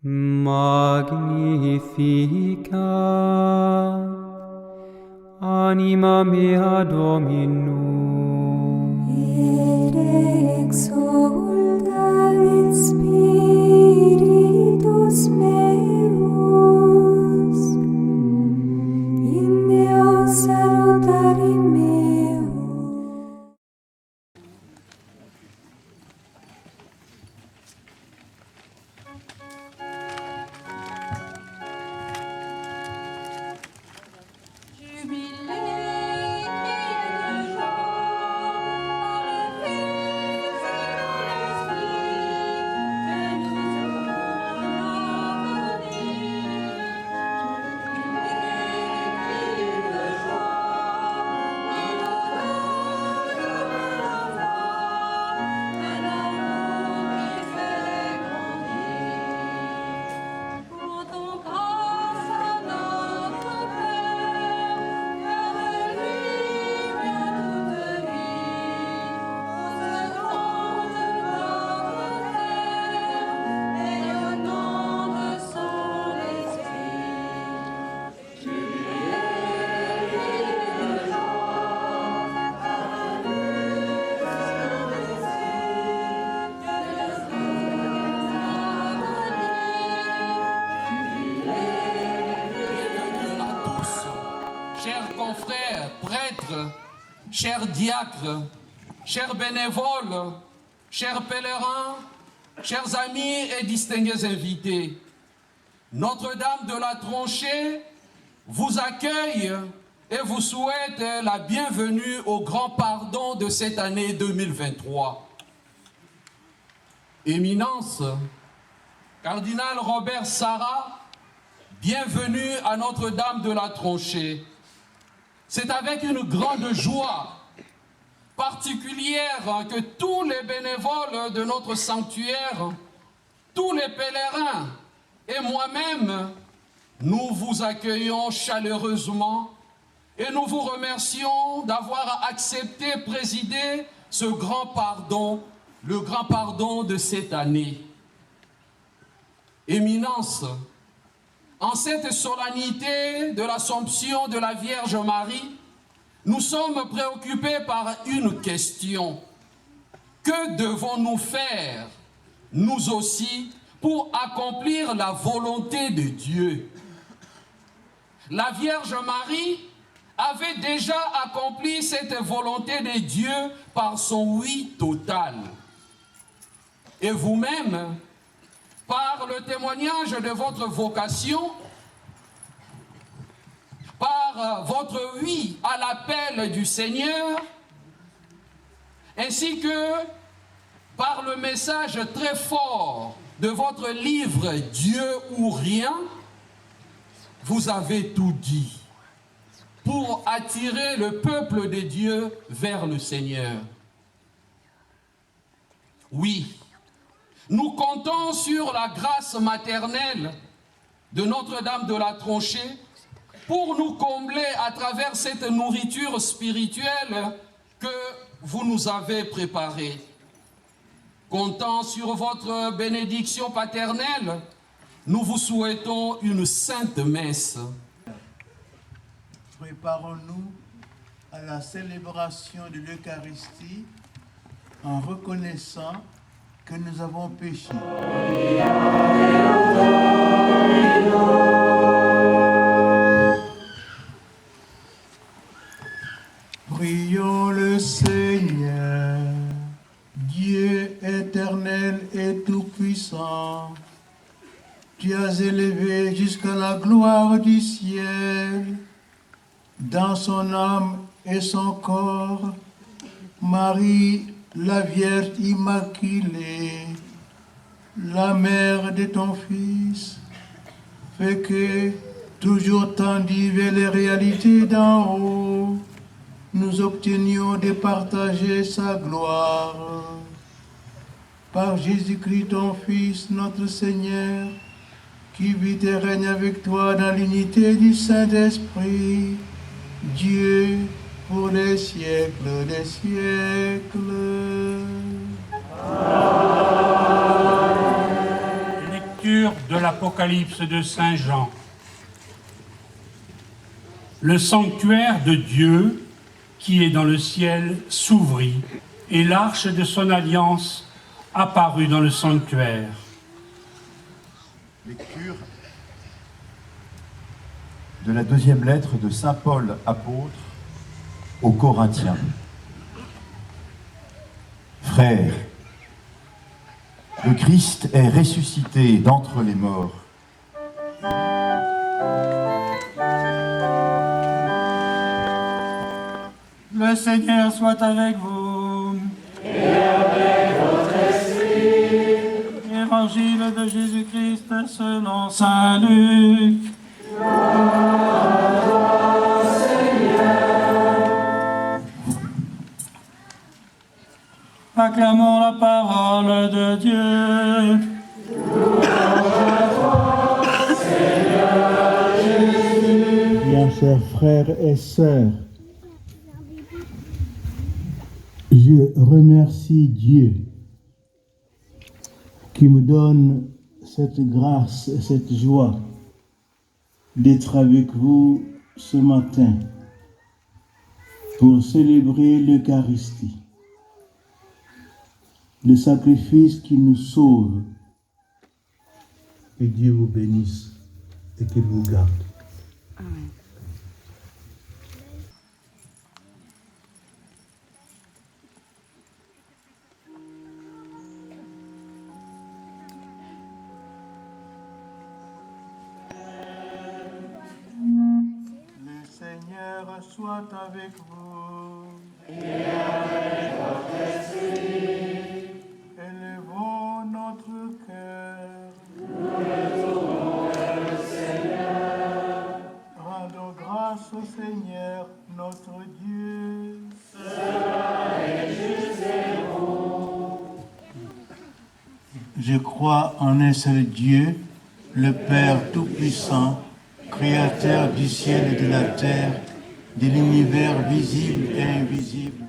Magnificat anima mea Dominum, et exulta in spiritus meus, in Deo salutari meo. Chers confrères, prêtres, chers diacres, chers bénévoles, chers pèlerins, chers amis et distingués invités, Notre-Dame de la Tronchée vous accueille et vous souhaite la bienvenue au grand pardon de cette année 2023. Éminence, Cardinal Robert Sarah, bienvenue à Notre-Dame de la Tronchée. C'est avec une grande joie particulière que tous les bénévoles de notre sanctuaire, tous les pèlerins et moi-même, nous vous accueillons chaleureusement et nous vous remercions d'avoir accepté présider ce grand pardon, le grand pardon de cette année. Éminence, en cette solennité de l'Assomption de la Vierge Marie, nous sommes préoccupés par une question. Que devons-nous faire, nous aussi, pour accomplir la volonté de Dieu? La Vierge Marie avait déjà accompli cette volonté de Dieu par son oui total. Et vous-même, par le témoignage de votre vocation, par votre oui à l'appel du Seigneur, ainsi que par le message très fort de votre livre « Dieu ou rien », vous avez tout dit pour attirer le peuple de Dieu vers le Seigneur. Oui, nous comptons sur la grâce maternelle de Notre-Dame de la Tronchée pour nous combler à travers cette nourriture spirituelle que vous nous avez préparée. Comptant sur votre bénédiction paternelle, nous vous souhaitons une sainte messe. Préparons-nous à la célébration de l'Eucharistie en reconnaissant que nous avons péché. Prions le Seigneur, Dieu éternel et tout-puissant. Tu as élevé jusqu'à la gloire du ciel, dans son âme et son corps, Marie, la Vierge Immaculée, la mère de ton Fils, fait que, toujours tendus vers les réalités d'en haut, nous obtenions de partager sa gloire. Par Jésus-Christ, ton Fils, notre Seigneur, qui vit et règne avec toi dans l'unité du Saint-Esprit, Dieu, pour les siècles des siècles. Lecture de l'Apocalypse de Saint Jean. Le sanctuaire de Dieu qui est dans le ciel s'ouvrit et l'arche de son alliance apparut dans le sanctuaire. Lecture de la deuxième lettre de saint Paul apôtre aux Corinthiens. Frères, le Christ est ressuscité d'entre les morts. Le Seigneur soit avec vous. Et avec votre esprit. Évangile de Jésus-Christ selon saint Luc. Gloire à toi, Seigneur. Acclamons la parole de Dieu. Louange à toi, Seigneur Jésus. Bien, chers frères et sœurs, je remercie Dieu qui me donne cette grâce et cette joie d'être avec vous ce matin pour célébrer l'Eucharistie, le sacrifice qui nous sauve. Que Dieu vous bénisse et qu'il vous garde. Amen. Le Seigneur soit avec vous. Et avec votre esprit. Élevons notre cœur. Nous le tournons vers le Seigneur. Rendons grâce au Seigneur, notre Dieu. Cela est juste et bon. Je crois en un seul Dieu, le Père Tout-Puissant, Créateur du ciel et de la terre, de l'univers visible et invisible.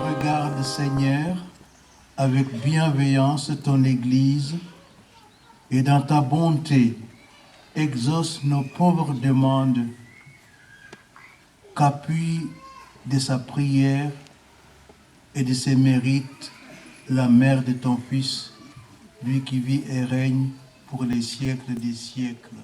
Regarde, Seigneur, avec bienveillance ton Église et dans ta bonté, exauce nos pauvres demandes, qu'appuie de sa prière et de ses mérites la mère de ton Fils, lui qui vit et règne pour les siècles des siècles.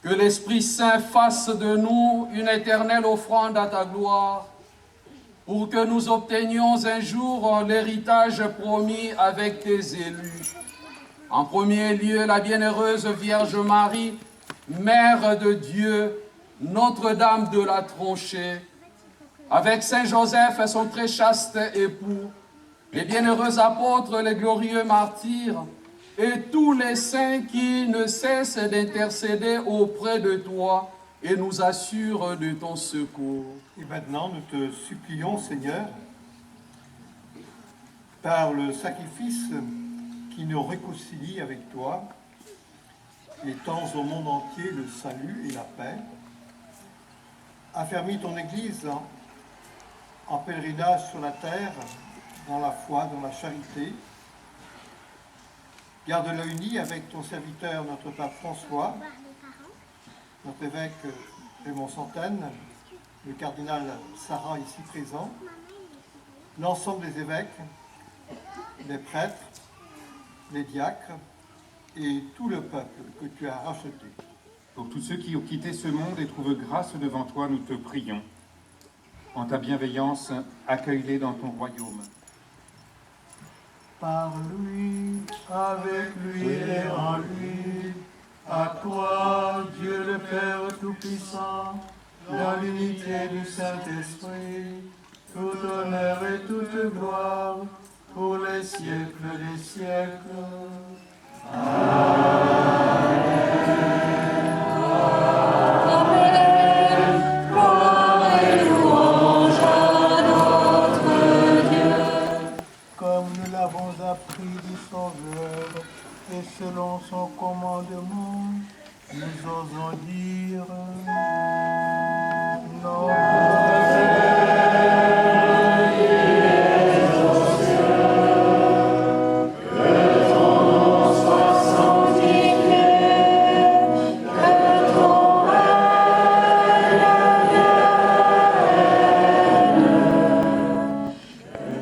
Que l'Esprit Saint fasse de nous une éternelle offrande à ta gloire, pour que nous obtenions un jour l'héritage promis avec tes élus. En premier lieu, la bienheureuse Vierge Marie, Mère de Dieu, Notre-Dame de la Tranchée, avec Saint Joseph et son très chaste époux, les bienheureux apôtres, les glorieux martyrs, et tous les saints qui ne cessent d'intercéder auprès de toi et nous assurent de ton secours. Et maintenant, nous te supplions, Seigneur, par le sacrifice qui nous réconcilie avec toi, étends au monde entier le salut et la paix, affermis ton Église en pèlerinage sur la terre, dans la foi, dans la charité. Garde-la unie avec ton serviteur, notre pape François, notre évêque Raymond Santaine, le cardinal Sarah ici présent, l'ensemble des évêques, les prêtres, les diacres et tout le peuple que tu as racheté. Pour tous ceux qui ont quitté ce monde et trouvent grâce devant toi, nous te prions. En ta bienveillance, accueille-les dans ton royaume. Par lui, avec lui et en lui, à toi, Dieu le Père Tout-Puissant, dans l'unité du Saint-Esprit, tout honneur et toute gloire, pour les siècles des siècles. Comme nous l'avons appris du Sauveur, et selon son commandement, nous osons dire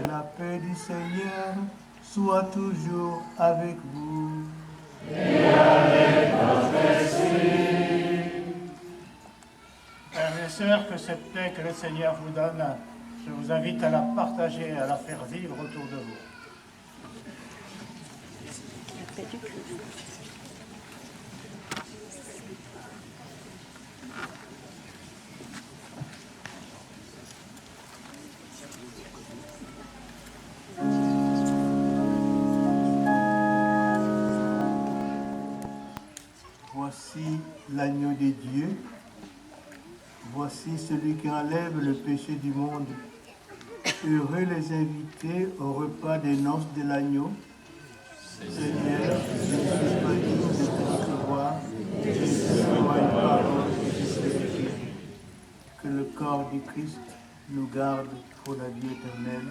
la paix du Seigneur soit toujours avec vous. Frères et sœurs, que cette paix que le Seigneur vous donne, je vous invite à la partager, à la faire vivre autour de vous. Voici l'agneau de Dieu. Voici celui qui enlève le péché du monde. Heureux les invités au repas des noces de l'agneau. Seigneur, je suis pas digne de te recevoir, mais dis-moi une parole et je serai. Que le corps du Christ nous garde pour la vie éternelle.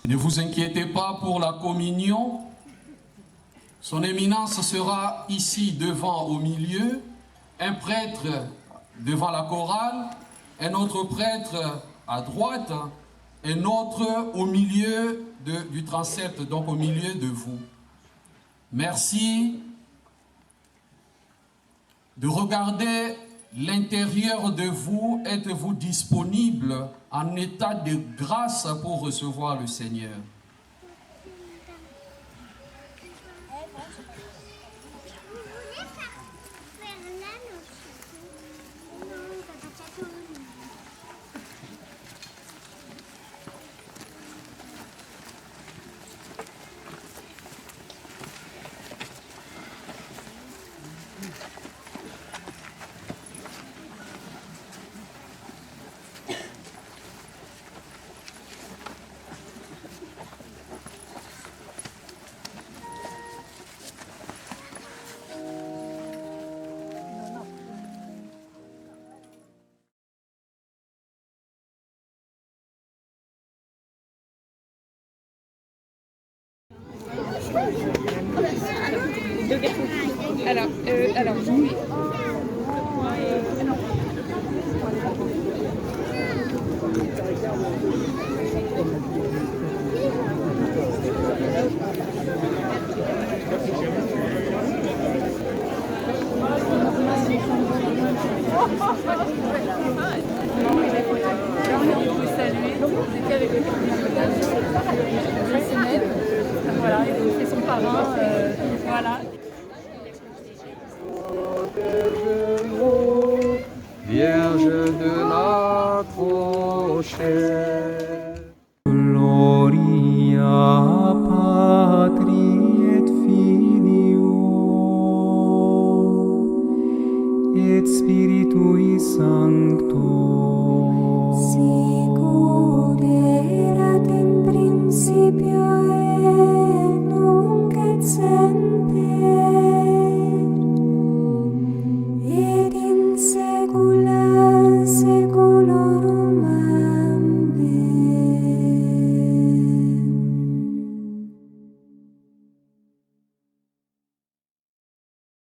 Ne vous inquiétez pas pour la communion. Son éminence sera ici devant au milieu, un prêtre devant la chorale, un autre prêtre à droite, un autre au milieu du transept, donc au milieu de vous. Merci de regarder l'intérieur de vous. Êtes-vous disponible en état de grâce pour recevoir le Seigneur? Alors, voilà, c'est son parrain, voilà. Vierge de la Crochette. Gloria Patri et Filio et Spiritui Sancto. Sicut erat in principio et nunc et semper